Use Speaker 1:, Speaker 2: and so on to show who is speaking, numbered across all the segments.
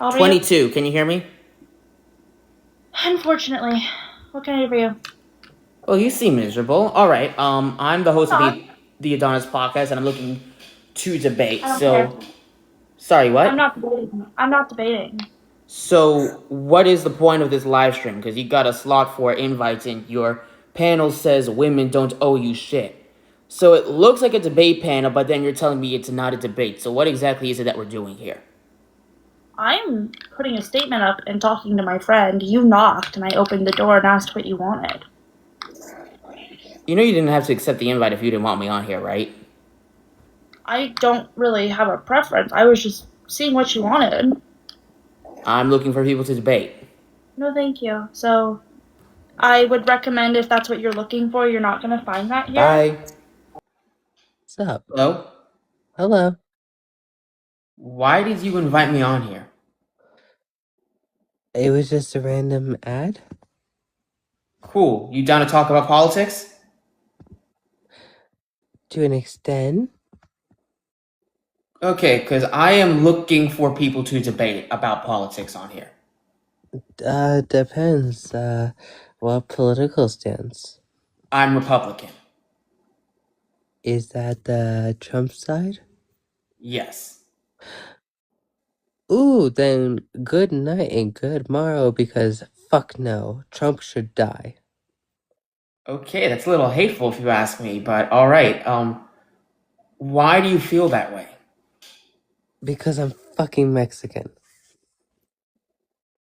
Speaker 1: How old are you?
Speaker 2: 22. Can you hear me?
Speaker 1: Unfortunately. What can I do for you?
Speaker 2: Oh, you seem miserable. All right. I'm the host of
Speaker 1: No,
Speaker 2: the Adonis podcast, and I'm looking to debate.
Speaker 1: I don't care.
Speaker 2: Sorry,
Speaker 1: I'm
Speaker 2: what?
Speaker 1: not debating. I'm not debating.
Speaker 2: So, what is the point of this live stream? Because you got a slot for invites, and your panel says women don't owe you shit. So it looks like a debate panel, but then you're telling me it's not a debate. So what exactly is it that we're doing here?
Speaker 1: I'm putting a statement up and talking to my friend. You knocked, and I opened the door and asked what you wanted.
Speaker 2: You know you didn't have to accept the invite if you didn't want me on here, right?
Speaker 1: I don't really have a preference. I was just seeing what you wanted.
Speaker 2: I'm looking for people to debate.
Speaker 1: No, thank you. So, I would recommend if that's what you're looking for, you're not going to find that here.
Speaker 2: Bye.
Speaker 3: What's up?
Speaker 2: Hello?
Speaker 3: Hello.
Speaker 2: Why did you invite me on here?
Speaker 3: It was just a random ad.
Speaker 2: Cool. You down to talk about politics?
Speaker 3: To an extent.
Speaker 2: Okay, because I am looking for people to debate about politics on here.
Speaker 3: Depends. What political stance?
Speaker 2: I'm Republican.
Speaker 3: Is that the Trump side?
Speaker 2: Yes.
Speaker 3: Ooh, then good night and good morrow because fuck no. Trump should die.
Speaker 2: Okay, that's a little hateful if you ask me, but all right. Why do you feel that way?
Speaker 3: Because I'm fucking Mexican.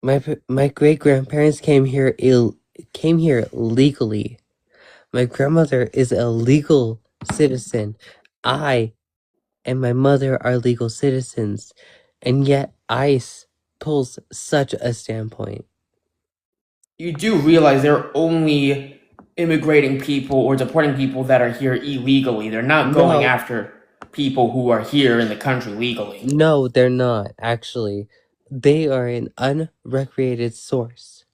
Speaker 3: My great grandparents came here legally. My grandmother is a legal citizen. I and my mother are legal citizens, and yet ICE pulls such a standpoint.
Speaker 2: You do realize they're only immigrating people or deporting people that are here illegally. They're not going
Speaker 3: No,
Speaker 2: after people who are here in the country legally.
Speaker 3: no, they're not, actually. They are an unrecreated source.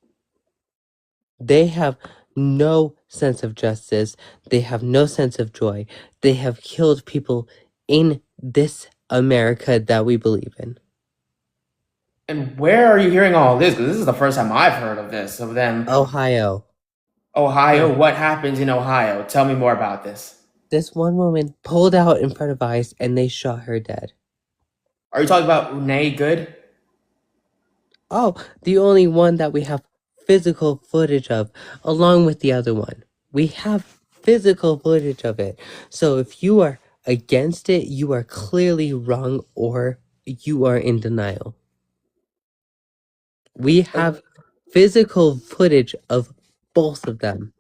Speaker 3: They have no sense of justice. They have no sense of joy. They have killed people in this America that we believe in.
Speaker 2: And where are you hearing all this? Because this is the first time I've heard of this, of them.
Speaker 3: Ohio.
Speaker 2: Ohio?
Speaker 3: Where
Speaker 2: What happens in Ohio? Tell me more about this.
Speaker 3: this one woman pulled out in front of ICE and they shot her dead.
Speaker 2: Are you talking about Renee Good?
Speaker 3: Oh, the only one that we have physical footage of, along with the other one. We have physical footage of it. So if you are against it, you are clearly wrong or you are in denial. We have physical footage of both of them.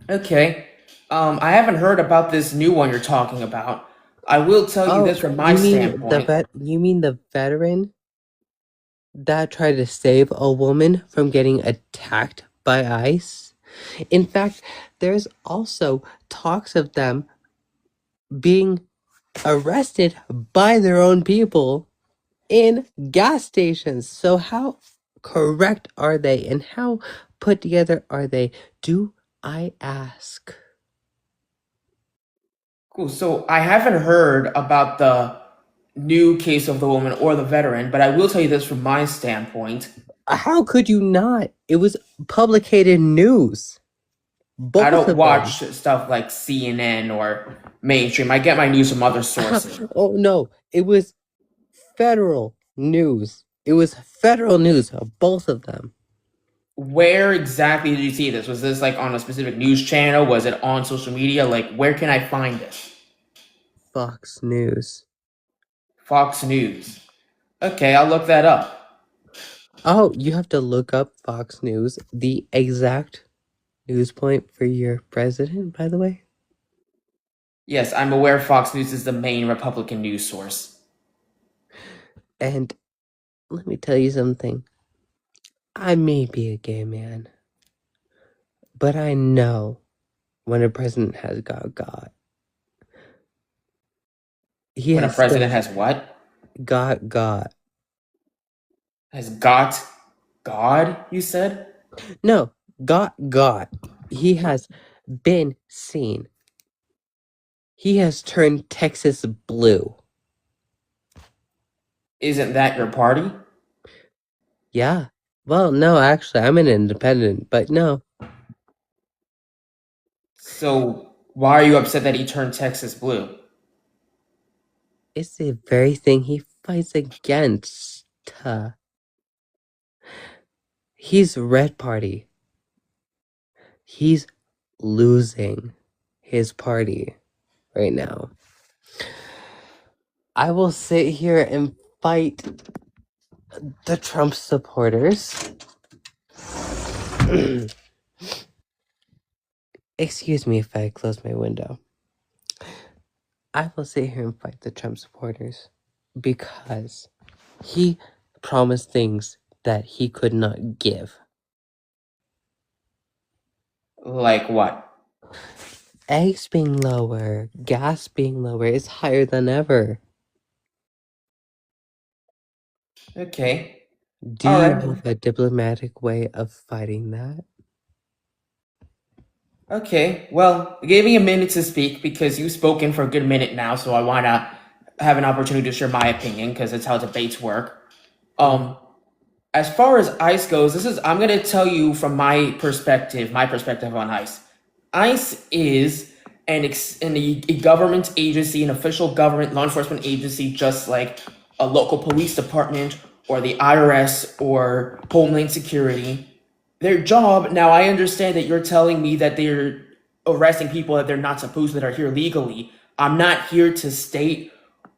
Speaker 2: Okay. I haven't heard about this new one you're talking about. I will tell you
Speaker 3: Oh,
Speaker 2: this from my standpoint.
Speaker 3: you mean the veteran that tried to save a woman from getting attacked by ICE? In fact, there's also talks of them being arrested by their own people in gas stations. So how correct are they and how put together are they? Do I ask?
Speaker 2: Cool. So I haven't heard about the new case of the woman or the veteran, but I will tell you this from my standpoint.
Speaker 3: How could you not? It was publicated news.
Speaker 2: I
Speaker 3: Both
Speaker 2: don't
Speaker 3: of them.
Speaker 2: watch stuff like CNN or mainstream. I get my news from other sources.
Speaker 3: Oh no, it was federal news. It was federal news, both of them.
Speaker 2: Where exactly did you see this? Was this like on a specific news channel? Was it on social media? Like, where can I find this?
Speaker 3: Fox News.
Speaker 2: Fox News. Okay, I'll look that up.
Speaker 3: Oh, you have to look up Fox News, the exact news point for your president, by the way.
Speaker 2: Yes, I'm aware Fox News is the main Republican news source.
Speaker 3: And let me tell you something. I may be a gay man, but I know when a president has got. He
Speaker 2: When a
Speaker 3: has
Speaker 2: president
Speaker 3: stolen
Speaker 2: has what?
Speaker 3: got.
Speaker 2: Has got God, you said?
Speaker 3: No, got. He has been seen. He has turned Texas blue.
Speaker 2: Isn't that your party?
Speaker 3: Yeah. Well, no, actually, I'm an independent, but no.
Speaker 2: So why are you upset that he turned Texas blue?
Speaker 3: It's the very thing he fights against. He's Red Party. He's losing his party right now. I will sit here and fight the Trump supporters. Excuse me if I close my window. I will sit here and fight the Trump supporters because he promised things that he could not give.
Speaker 2: Like what?
Speaker 3: Eggs being lower, gas being lower is higher than ever.
Speaker 2: Okay.
Speaker 3: Do
Speaker 2: All
Speaker 3: you
Speaker 2: right.
Speaker 3: have a diplomatic way of fighting that?
Speaker 2: Okay. Well, give me a minute to speak because you've spoken for a good minute now, so I want to have an opportunity to share my opinion because it's how debates work.
Speaker 3: Mm.
Speaker 2: Um, as far as ICE goes, I'm gonna tell you from my perspective on ICE. ICE is a government agency, an official government law enforcement agency, just like a local police department or the IRS or Homeland Security. Their job, now I understand that you're telling me that they're arresting people that they're not supposed to, that are here legally. I'm not here to state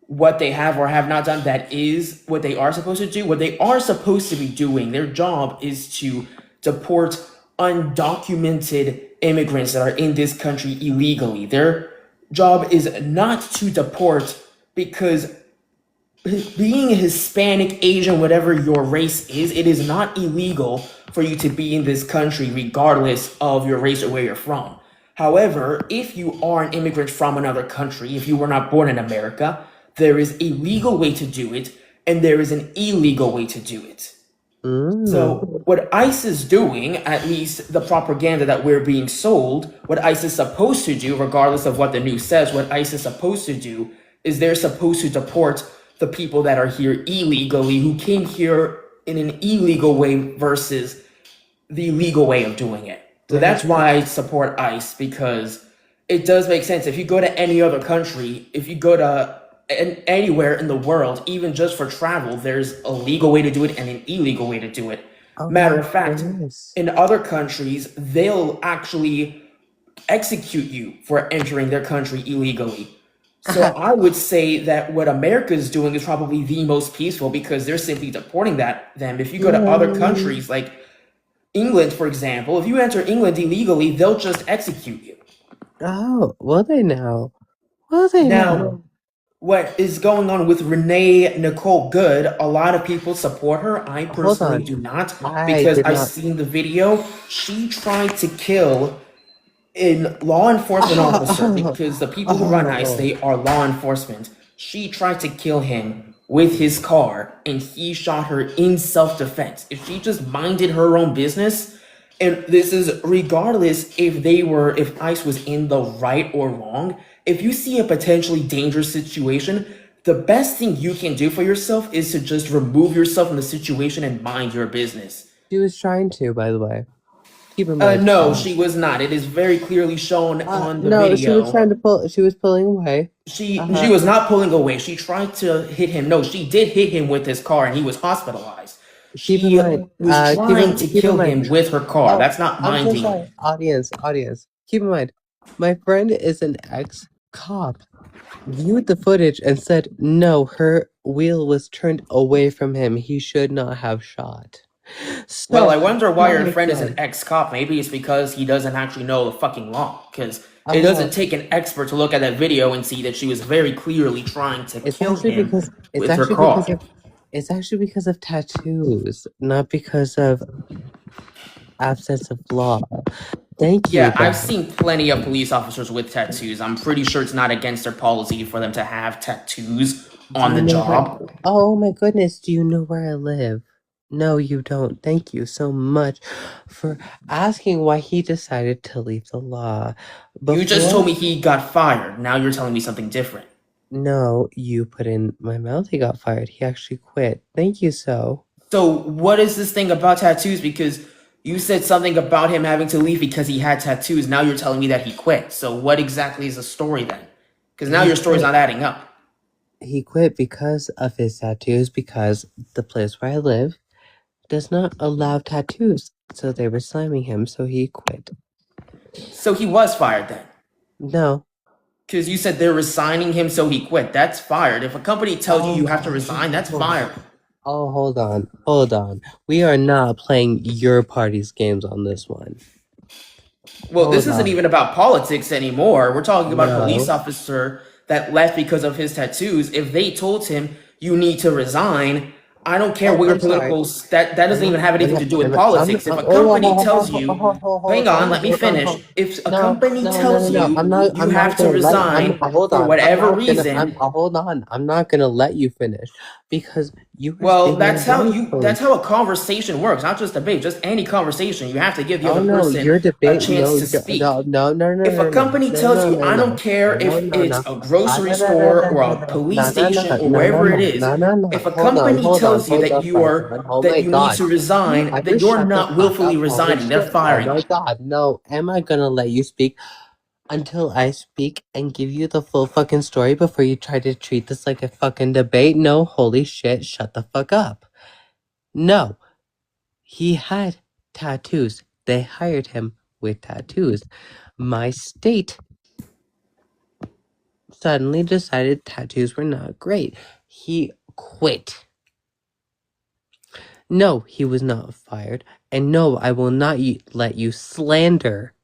Speaker 2: what they have or have not done. That is what they are supposed to do. What they are supposed to be doing, their job is to deport undocumented immigrants that are in this country illegally. Their job is not to deport because being Hispanic, Asian, whatever your race is, it is not illegal for you to be in this country regardless of your race or where you're from. However, if you are an immigrant from another country, if you were not born in America, there is a legal way to do it and there is an illegal way to do it.
Speaker 3: Mm.
Speaker 2: So, what ICE is doing, at least the propaganda that we're being sold, what ICE is supposed to do, regardless of what the news says, what ICE is supposed to do is they're supposed to deport the people that are here illegally, who came here in an illegal way versus the legal way of doing it. So
Speaker 3: Now,
Speaker 2: that's why I support ICE, because it does make sense. If you go to any other country, if you go to anywhere in the world, even just for travel, there's a legal way to do it and an illegal way to do it.
Speaker 3: oh
Speaker 2: Matter
Speaker 3: my
Speaker 2: of fact,
Speaker 3: goodness.
Speaker 2: in other countries, they'll actually execute you for entering their country illegally. So I would say that what America is doing is probably the most peaceful because they're simply deporting them. If you go to other
Speaker 3: Yay.
Speaker 2: countries like England, for example, if you enter England illegally, they'll just execute you.
Speaker 3: Oh, will they now? Will they now?
Speaker 2: Now, what is going on with Renee Nicole Good? A lot of people support her. I
Speaker 3: Hold
Speaker 2: personally
Speaker 3: on.
Speaker 2: do not
Speaker 3: I
Speaker 2: because
Speaker 3: did
Speaker 2: I
Speaker 3: not.
Speaker 2: seen the video. She tried to kill a law enforcement officer
Speaker 3: Oh,
Speaker 2: because the people who run ICE,
Speaker 3: oh.
Speaker 2: they are law enforcement. She tried to kill him with his car and he shot her in self-defense. If she just minded her own business, and this is regardless if ICE was in the right or wrong, if you see a potentially dangerous situation, the best thing you can do for yourself is to just remove yourself from the situation and mind your business.
Speaker 3: She was trying to, by the way. Keep in mind.
Speaker 2: No, she was not. It is very clearly shown on the
Speaker 3: No, she was trying
Speaker 2: video.
Speaker 3: to pull. She was pulling away.
Speaker 2: She was not pulling away. She tried to hit him. No, she did hit him with his car, and he was hospitalized.
Speaker 3: Keep in
Speaker 2: She
Speaker 3: mind.
Speaker 2: was trying to
Speaker 3: Keep in
Speaker 2: kill
Speaker 3: mind.
Speaker 2: him with her car.
Speaker 3: Oh,
Speaker 2: That's not
Speaker 3: I'm so
Speaker 2: minding.
Speaker 3: sorry. Audience. Keep in mind. My friend is an ex-cop. Viewed the footage and said no, her wheel was turned away from him. He should not have shot.
Speaker 2: Well,
Speaker 3: So,
Speaker 2: I wonder why your
Speaker 3: my
Speaker 2: friend is an
Speaker 3: friend.
Speaker 2: ex-cop. Maybe it's because he doesn't actually know the fucking law. Because it
Speaker 3: Oh,
Speaker 2: doesn't take an expert to look at that video and see that she was very clearly trying to
Speaker 3: it's
Speaker 2: kill
Speaker 3: actually
Speaker 2: him
Speaker 3: because
Speaker 2: with her car.
Speaker 3: it's actually because of tattoos, not because of absence of law. Thank you,
Speaker 2: Yeah, I've
Speaker 3: though.
Speaker 2: seen plenty of police officers with tattoos. I'm pretty sure it's not against their policy for them to have tattoos
Speaker 3: Do
Speaker 2: on
Speaker 3: you
Speaker 2: the
Speaker 3: know where?
Speaker 2: job.
Speaker 3: Oh my goodness, do you know where I live? No, you don't. Thank you so much for asking why he decided to leave the law.
Speaker 2: You just told
Speaker 3: Before,
Speaker 2: me he got fired. Now you're telling me something different.
Speaker 3: No, you put in my mouth. He got fired. He actually quit. Thank you, so.
Speaker 2: So what is this thing about tattoos? Because you said something about him having to leave because he had tattoos. Now you're telling me that he quit. So what exactly is the story then? Because now
Speaker 3: He
Speaker 2: your story's
Speaker 3: quit.
Speaker 2: not adding up.
Speaker 3: He quit because of his tattoos, because the place where I live does not allow tattoos. So they were slamming him, so he quit.
Speaker 2: So he was fired then.
Speaker 3: No.
Speaker 2: Because you said they're resigning him, so he quit. That's fired. If a company tells you
Speaker 3: Oh,
Speaker 2: you have to resign, that's fired.
Speaker 3: oh, hold on. Hold on. We are not playing your party's games on this one.
Speaker 2: Well, this
Speaker 3: Hold
Speaker 2: isn't
Speaker 3: on.
Speaker 2: even about politics anymore. We're talking about a police
Speaker 3: No.
Speaker 2: officer that left because of his tattoos. If they told him you need to resign, I don't care
Speaker 3: Oh,
Speaker 2: what your
Speaker 3: I'm sorry.
Speaker 2: political that doesn't even have anything to do with
Speaker 3: I'm
Speaker 2: politics. If a company tells you, hang on, let me finish.
Speaker 3: hold.
Speaker 2: If a
Speaker 3: No,
Speaker 2: company
Speaker 3: no, no, no,
Speaker 2: tells
Speaker 3: no.
Speaker 2: you you
Speaker 3: I'm not
Speaker 2: have to
Speaker 3: gonna let. I'm
Speaker 2: resign
Speaker 3: hold
Speaker 2: for
Speaker 3: on.
Speaker 2: whatever reason,
Speaker 3: Hold on. I'm not gonna let you finish because you were
Speaker 2: well,
Speaker 3: speaking
Speaker 2: that's
Speaker 3: ungratefully.
Speaker 2: how a conversation works, not just debate, just any conversation. You have to give the
Speaker 3: Oh
Speaker 2: other
Speaker 3: no,
Speaker 2: person
Speaker 3: your
Speaker 2: a
Speaker 3: debate.
Speaker 2: chance
Speaker 3: No,
Speaker 2: to
Speaker 3: no,
Speaker 2: speak.
Speaker 3: no, no, no,
Speaker 2: If a
Speaker 3: no, no,
Speaker 2: company
Speaker 3: no,
Speaker 2: tells
Speaker 3: no,
Speaker 2: you,
Speaker 3: no,
Speaker 2: I don't
Speaker 3: no,
Speaker 2: care
Speaker 3: no,
Speaker 2: if
Speaker 3: no,
Speaker 2: it's
Speaker 3: no.
Speaker 2: a
Speaker 3: Ah,
Speaker 2: grocery
Speaker 3: no, no, no,
Speaker 2: store
Speaker 3: no,
Speaker 2: or
Speaker 3: no,
Speaker 2: a
Speaker 3: no,
Speaker 2: police
Speaker 3: no, no, no,
Speaker 2: station or
Speaker 3: no, no,
Speaker 2: wherever it
Speaker 3: no,
Speaker 2: is,
Speaker 3: no, no,
Speaker 2: if
Speaker 3: no.
Speaker 2: a company tells you
Speaker 3: Hold
Speaker 2: that
Speaker 3: the
Speaker 2: you
Speaker 3: fuck
Speaker 2: are
Speaker 3: on. Oh
Speaker 2: that
Speaker 3: my
Speaker 2: you need
Speaker 3: god.
Speaker 2: to
Speaker 3: You
Speaker 2: resign, then
Speaker 3: ever
Speaker 2: you're
Speaker 3: shut the
Speaker 2: not
Speaker 3: fuck
Speaker 2: willfully
Speaker 3: up? Holy
Speaker 2: resigning. They're
Speaker 3: shit. Oh
Speaker 2: firing
Speaker 3: my
Speaker 2: you.
Speaker 3: god. No. Am I gonna let you speak until I speak and give you the full fucking story before you try to treat this like a fucking debate? No, holy shit. Shut the fuck up. No. He had tattoos. They hired him with tattoos. My state suddenly decided tattoos were not great. He quit. No, he was not fired. And no, I will not let you slander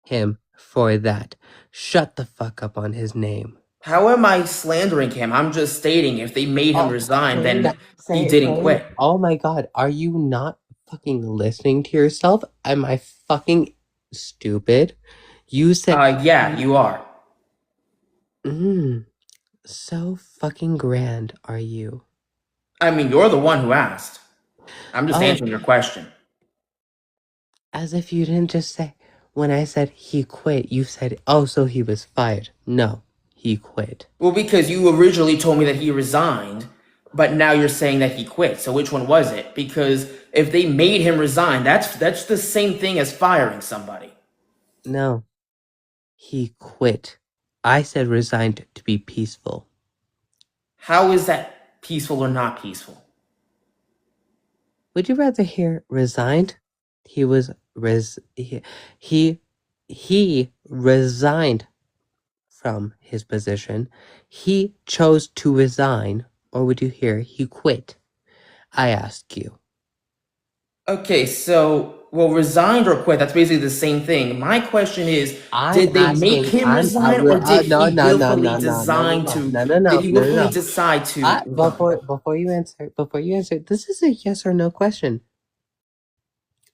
Speaker 3: him for that. Shut the fuck up on his name.
Speaker 2: How am I slandering him? I'm just stating if they made him
Speaker 3: Oh,
Speaker 2: resign, then he didn't
Speaker 3: saying,
Speaker 2: quit.
Speaker 3: oh my god, are you not fucking listening to yourself? Am I fucking stupid? You said,
Speaker 2: Yeah, you are.
Speaker 3: mm, so fucking grand are you?
Speaker 2: I mean, you're the one who asked. I'm just
Speaker 3: Oh,
Speaker 2: answering your question.
Speaker 3: as if you didn't just say, when I said he quit, you said, oh, so he was fired. No, he quit.
Speaker 2: Well, because you originally told me that he resigned, but now you're saying that he quit. So which one was it? Because if they made him resign, that's the same thing as firing somebody.
Speaker 3: No, he quit. I said resigned to be peaceful.
Speaker 2: How is that peaceful or not peaceful?
Speaker 3: Would you rather hear resigned? He was he he resigned from his position. He chose to resign, or would you hear he quit? I ask you.
Speaker 2: Okay, so well, resigned or quit, that's basically the same thing. My question is, did they make him resign or did
Speaker 3: No,
Speaker 2: he
Speaker 3: no, no,
Speaker 2: willfully
Speaker 3: no, no, no,
Speaker 2: design
Speaker 3: no,
Speaker 2: to
Speaker 3: no, no,
Speaker 2: did
Speaker 3: no,
Speaker 2: he
Speaker 3: no, no,
Speaker 2: willfully
Speaker 3: no.
Speaker 2: decide to resign?
Speaker 3: Before you answer, this is a yes or no question.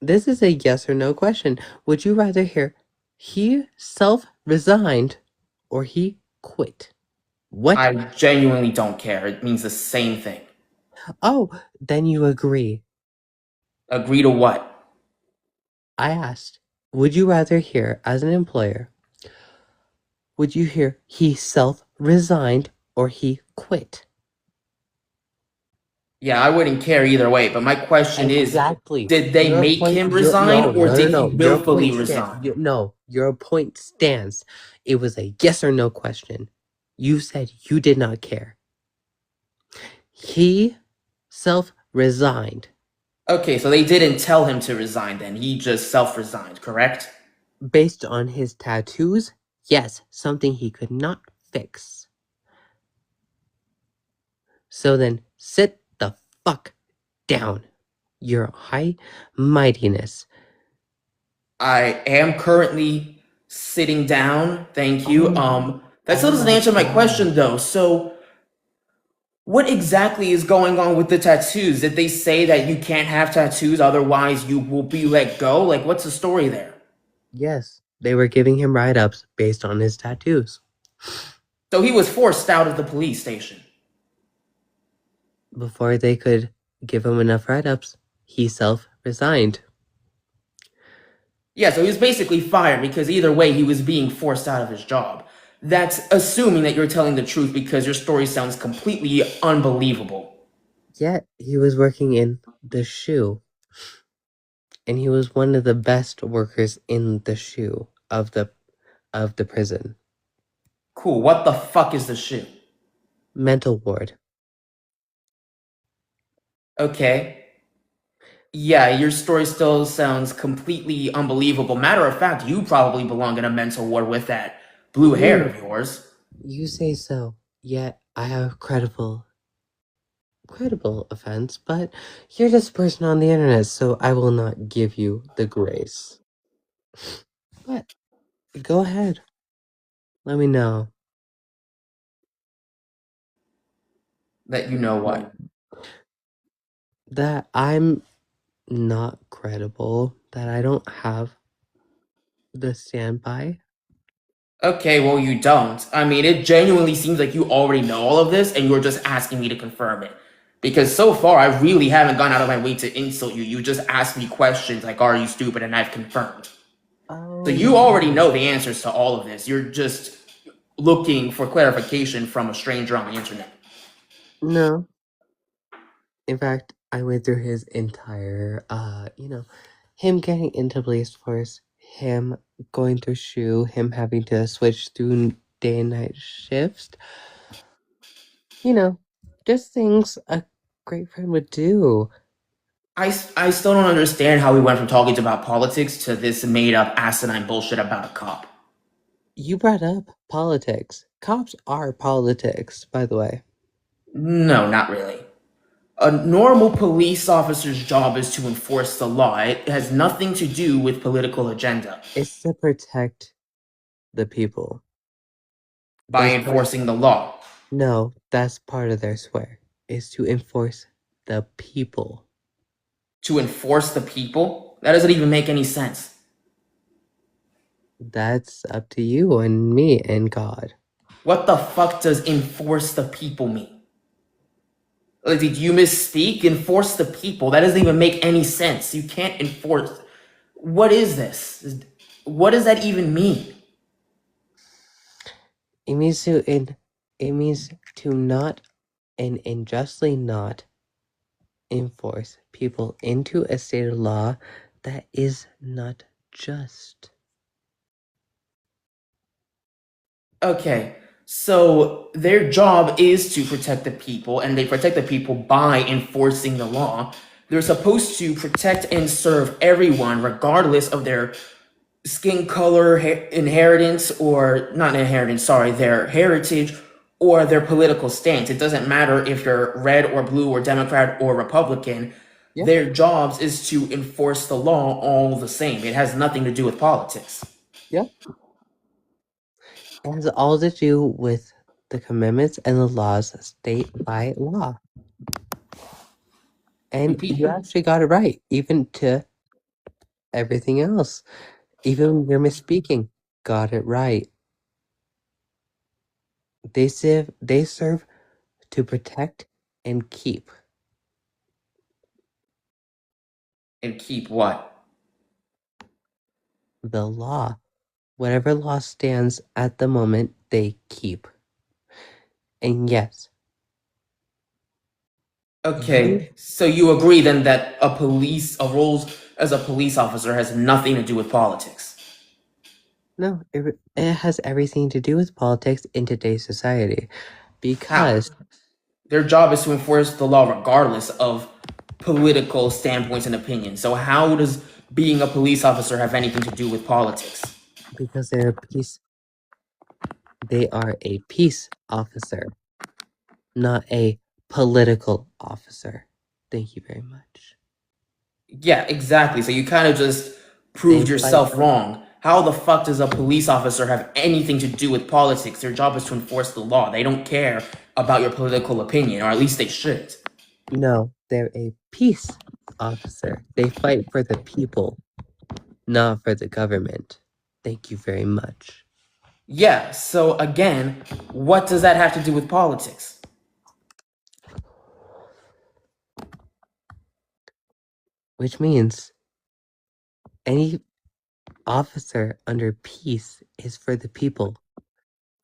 Speaker 3: This is a yes or no question. Would you rather hear he self-resigned or he quit? What?
Speaker 2: I genuinely don't care. It means the same thing.
Speaker 3: Oh, then you agree.
Speaker 2: Agree to what?
Speaker 3: I asked, would you rather hear as an employer, would you hear he self-resigned or he quit?
Speaker 2: Yeah, I wouldn't care either way, but my question is,
Speaker 3: Exactly.
Speaker 2: did they
Speaker 3: Your
Speaker 2: make
Speaker 3: point,
Speaker 2: him
Speaker 3: your
Speaker 2: resign
Speaker 3: no,
Speaker 2: or
Speaker 3: no, no,
Speaker 2: did he
Speaker 3: no. Your
Speaker 2: willfully
Speaker 3: point stand.
Speaker 2: resign?
Speaker 3: No, your point stands. It was a yes or no question. You said you did not care. He self-resigned
Speaker 2: Okay, so they didn't tell him to resign then. He just self-resigned, correct?
Speaker 3: based on his tattoos. Yes, something he could not fix. So then sit the fuck down, your high mightiness.
Speaker 2: I am currently sitting down. Thank you.
Speaker 3: Oh,
Speaker 2: That
Speaker 3: oh
Speaker 2: still doesn't
Speaker 3: my
Speaker 2: answer my
Speaker 3: god.
Speaker 2: question though. So, what exactly is going on with the tattoos? Did they say that you can't have tattoos, otherwise you will be let go? Like, what's the story there?
Speaker 3: Yes, they were giving him write-ups based on his tattoos.
Speaker 2: So he was forced out of the police station.
Speaker 3: Before they could give him enough write-ups, he self-resigned.
Speaker 2: Yeah, so he was basically fired because either way he was being forced out of his job. That's assuming that you're telling the truth because your story sounds completely unbelievable.
Speaker 3: Yet he was working in the shoe, and he was one of the best workers in the shoe of the prison.
Speaker 2: Cool, what the fuck is the shoe?
Speaker 3: Mental ward.
Speaker 2: Okay. Yeah, your story still sounds completely unbelievable. Matter of fact, you probably belong in a mental ward with that blue hair
Speaker 3: Ooh,
Speaker 2: of yours.
Speaker 3: you say so. Yet I have credible offense, but you're just a person on the internet, so I will not give you the grace. But go ahead. Let me know
Speaker 2: That you know what?
Speaker 3: that I'm not credible, that I don't have the standby.
Speaker 2: Okay, well, you don't. I mean, it genuinely seems like you already know all of this and you're just asking me to confirm it. Because so far, I really haven't gone out of my way to insult you. You just asked me questions like, are you stupid? And I've confirmed. So
Speaker 3: Oh,
Speaker 2: you already know the answers to all of this. You're just looking for clarification from a stranger on the internet.
Speaker 3: no. In fact, I went through his entire, him getting into police force, him going through SHU, him having to switch through day and night shifts. You know, just things a great friend would do.
Speaker 2: I still don't understand how we went from talking about politics to this made up asinine bullshit about a cop.
Speaker 3: You brought up politics. Cops are politics, by the way.
Speaker 2: No, not really. A normal police officer's job is to enforce the law. It has nothing to do with political agenda.
Speaker 3: It's to protect the people.
Speaker 2: By
Speaker 3: That's part.
Speaker 2: enforcing the law.
Speaker 3: No, that's part of their swear. Is to enforce the people.
Speaker 2: To enforce the people? That doesn't even make any sense.
Speaker 3: That's up to you and me and God.
Speaker 2: What the fuck does enforce the people mean? Like, did you misspeak? Enforce the people? That doesn't even make any sense. You can't enforce. What is this? What does that even mean?
Speaker 3: It means it means to not and unjustly not enforce people into a state of law that is not just.
Speaker 2: Okay, so their job is to protect the people, and they protect the people by enforcing the law. They're supposed to protect and serve everyone, regardless of their skin color, inheritance, or not inheritance, sorry, their heritage or their political stance. It doesn't matter if you're red or blue or Democrat or Republican.
Speaker 3: Yeah.
Speaker 2: Their jobs is to enforce the law all the same. It has nothing to do with politics.
Speaker 3: Yeah. It has all to do with the commandments and the laws state by law. And you actually got it right, even to everything else. Even when you're misspeaking, got it right. They serve to protect and keep
Speaker 2: And keep what?
Speaker 3: the law. Whatever law stands at the moment, they keep. And yes, you
Speaker 2: Okay, so you agree then that a role as a police officer has nothing to do with politics?
Speaker 3: no, it has everything to do with politics in today's society.
Speaker 2: How?
Speaker 3: Because
Speaker 2: Their job is to enforce the law regardless of political standpoints and opinions. So how does being a police officer have anything to do with politics?
Speaker 3: because they are a peace officer, not a political officer. Thank you very much.
Speaker 2: Yeah, exactly. So you kind of just
Speaker 3: They
Speaker 2: proved
Speaker 3: fight
Speaker 2: yourself wrong. How the fuck does a police officer have anything to do with politics? Their job is to enforce the law. They don't care about your political opinion, or at least they should.
Speaker 3: No, they're a peace officer. They fight for the people, not for the government. Thank you very much.
Speaker 2: Yeah, so again, what does that have to do with politics?
Speaker 3: Which means any officer under peace is for the people,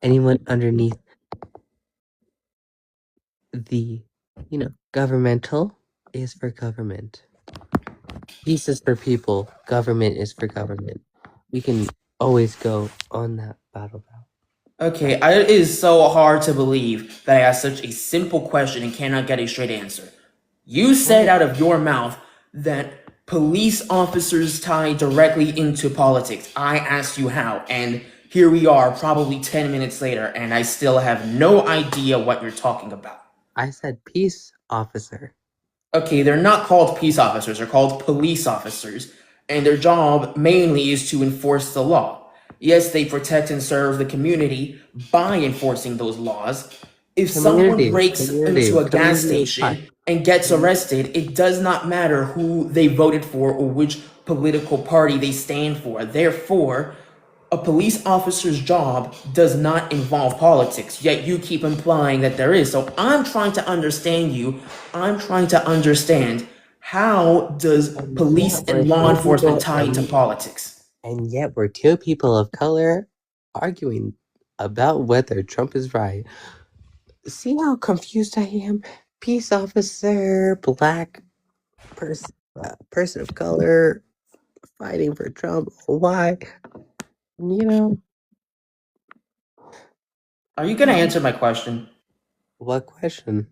Speaker 3: anyone underneath the, governmental is for government. Peace is for people. Government is for government. We can always go on that battleground.
Speaker 2: Okay, it is so hard to believe that I asked such a simple question and cannot get a straight answer. You said out of your mouth that police officers tie directly into politics. I asked you how, and here we are, probably 10 minutes later, and I still have no idea what you're talking about.
Speaker 3: I said peace officer.
Speaker 2: Okay, they're not called peace officers, they're called police officers, and their job mainly is to enforce the law. Yes, they protect and serve the community by enforcing those laws. If someone breaks into a gas
Speaker 3: Community is fine.
Speaker 2: station and gets arrested, it does not matter who they voted for or which political party they stand for. Therefore, a police officer's job does not involve politics, yet you keep implying that there is. So I'm trying to understand you. I'm trying to understand, how does police and law enforcement tie into politics?
Speaker 3: And yet we're two people of color arguing about whether Trump is right. See how confused I am? Peace officer, black person of color fighting for Trump. Why?
Speaker 2: Are you going to answer my question?
Speaker 3: What question?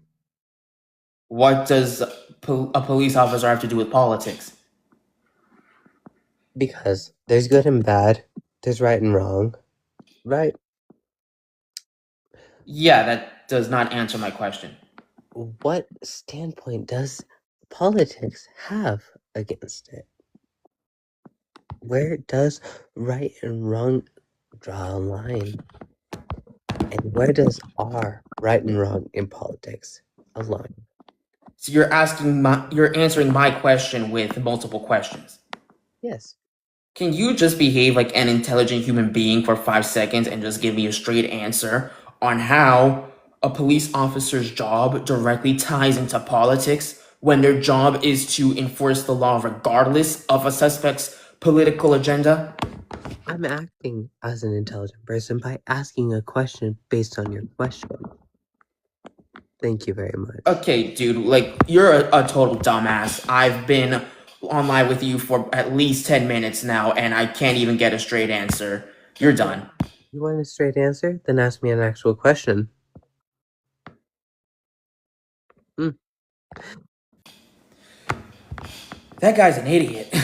Speaker 2: What does a police officer have to do with politics?
Speaker 3: Because there's good and bad, there's right and wrong, right?
Speaker 2: Yeah, that does not answer my question.
Speaker 3: What standpoint does politics have against it? Where does right and wrong draw a line? And where does our right and wrong in politics align?
Speaker 2: So you're answering my question with multiple questions.
Speaker 3: Yes.
Speaker 2: Can you just behave like an intelligent human being for 5 seconds and just give me a straight answer on how a police officer's job directly ties into politics when their job is to enforce the law regardless of a suspect's political agenda?
Speaker 3: I'm acting as an intelligent person by asking a question based on your question. Thank you very much.
Speaker 2: Okay, dude, like, you're a total dumbass. I've been online with you for at least 10 minutes now, and I can't even get a straight answer. You're done.
Speaker 3: You want a straight answer? Then ask me an actual question.
Speaker 2: That guy's an idiot.